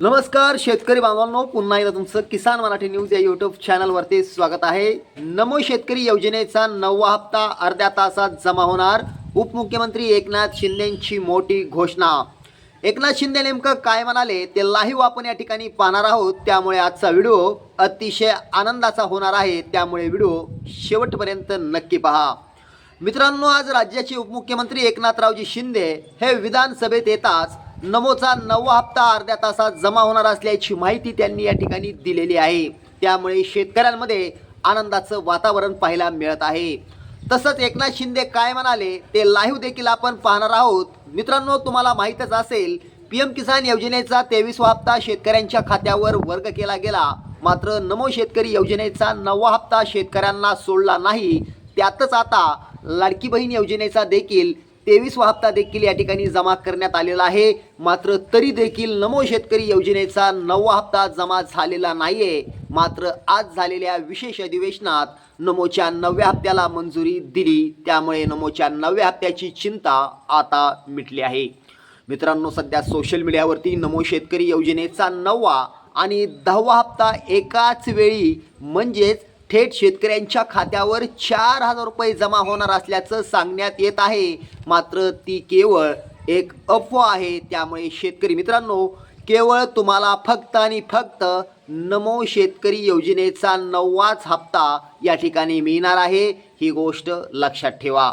नमस्कार शेतकरी बांधवांनो, पुन्हा एकदा तुमचं किसान मराठी न्यूज या यूट्यूब चॅनलवरती स्वागत आहे। नमो शेतकरी योजनेचा 9वा हप्ता अर्ध्या तासात जमा होणार। उपमुख्यमंत्री एकनाथ शिंदेंची मोठी घोषणा। एकनाथ शिंदे नेमकं काय म्हणाले ते लाईव्ह आपण या ठिकाणी पाहणार आहोत, त्यामुळे आजचा व्हिडिओ अतिशय आनंदाचा होणार आहे, त्यामुळे व्हिडिओ शेवटपर्यंत नक्की पहा। मित्रांनो, आज राज्याचे उपमुख्यमंत्री एकनाथरावजी शिंदे हे विधानसभेत येताच नमोचा 9वा हप्ता अर्ध्या तासात जमा होणार असल्याची माहिती त्यांनी या ठिकाणी दिलेली आहे। त्यामुळे शेतकऱ्यांमध्ये आनंदाचं वातावरण पाहायला मिळत आहे। तसंच एकनाथ शिंदे काय म्हणाले ते लाईव्ह देखील आपण पाहणार आहोत। मित्रांनो, तुम्हाला माहीतच असेल, पीएम किसान योजनेचा 23वा हप्ता शेतकऱ्यांच्या खात्यावर वर्ग केला गेला, मात्र नमो शेतकरी योजनेचा 9वा हप्ता शेतकऱ्यांना सोडला नाही। त्यातच आता लाडकी बहीण योजनेचा देखील 23वा हप्ता देखील या ठिकाणी जमा करण्यात आलेला आहे, मात्र तरी देखील नमो शेतकरी योजनेचा 9वा हप्ता जमा झालेला नाहीये। मात्र आज झालेल्या विशेष अधिवेशनात नमोच्या 9व्या हप्त्याला मंजुरी दिली, त्यामुळे नमोच्या 9व्या हप्त्याची चिंता आता मिटली आहे। मित्रांनो, सध्या सोशल मीडियावरती नमो शेतकरी योजनेचा 9वा आणि 10वा हप्ता एकाच वेळी म्हणजेच थेट शेतकऱ्यांच्या खात्यावर 4,000 रुपये जमा होणार असल्याचं सांगण्यात येत आहे, मात्र ती केवळ एक अफवा आहे। त्यामुळे शेतकरी मित्रांनो, केवळ तुम्हाला फक्त आणि फक्त नमो शेतकरी योजनेचा 9वाच हप्ता या ठिकाणी मिळणार आहे, ही गोष्ट लक्षात ठेवा।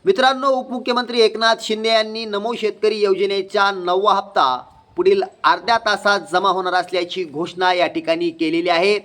मित्रांनो, उपमुख्यमंत्री एकनाथ शिंदे यांनी नमो शेतकरी योजनेचा 9वा हप्ता पुढील अर्ध्या तासात जमा होणार असल्याची घोषणा या ठिकाणी केलेली आहे।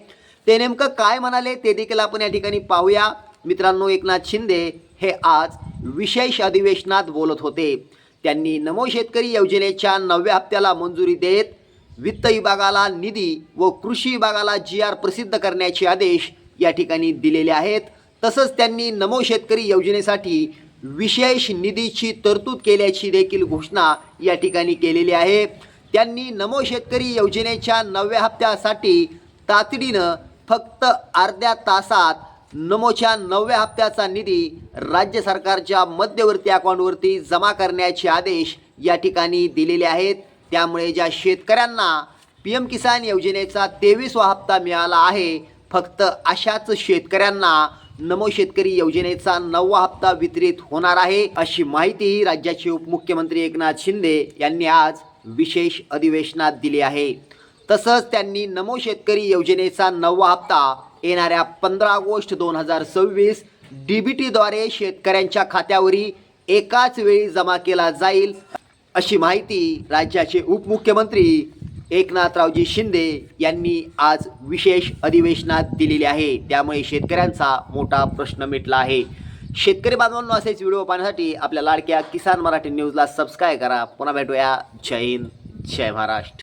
ते नेमकं काय म्हणाले ते देखील आपण या ठिकाणी पाहूया। मित्रांनो, एकनाथ शिंदे हे आज विशेष अधिवेशनात बोलत होते। त्यांनी नमो शेतकरी योजनेच्या 9व्या हप्त्याला मंजुरी देत वित्त विभागाला निधी व कृषी विभागाला GR प्रसिद्ध करण्याचे आदेश या ठिकाणी दिलेले आहेत। तसंच त्यांनी नमो शेतकरी योजनेसाठी विशेष निधीची तरतूद केल्याची देखील घोषणा या ठिकाणी केलेली आहे। त्यांनी नमो शेतकरी योजनेच्या 9व्या हप्त्यासाठी तातडीनं फक्त अर्ध्या तासात नमोच्या 9व्या हप्त्याचा निधी राज्य सरकारच्या मध्यवर्ती अकाउंटवरती जमा करण्याचे आदेश या ठिकाणी दिलेले आहेत। त्यामुळे ज्या शेतकऱ्यांना पीएम किसान योजनेचा 23वा हप्ता मिळाला आहे, फक्त अशाच शेतकऱ्यांना नमो शेतकरी योजनेचा 9वा हप्ता वितरित होणार आहे, अशी माहिती राज्याचे उपमुख्यमंत्री एकनाथ शिंदे यांनी आज विशेष अधिवेशनात दिली आहे। तसंच त्यांनी नमो शेतकरी योजनेचा 9वा हप्ता येणाऱ्या 15 ऑगस्ट 2026 DBTद्वारे शेतकऱ्यांच्या खात्यावरी एकाच वेळी जमा केला जाईल, अशी माहिती राज्याचे उपमुख्यमंत्री एकनाथरावजी शिंदे यांनी आज विशेष अधिवेशनात दिलेली आहे। त्यामुळे शेतकऱ्यांचा मोठा प्रश्न मिटला आहे। शेतकरी बांधवांनो, असेच व्हिडिओ पाहण्यासाठी आपल्या लाडक्या किसान मराठी न्यूजला सबस्क्राईब करा। पुन्हा भेटूया। जय हिंद, जय महाराष्ट्र।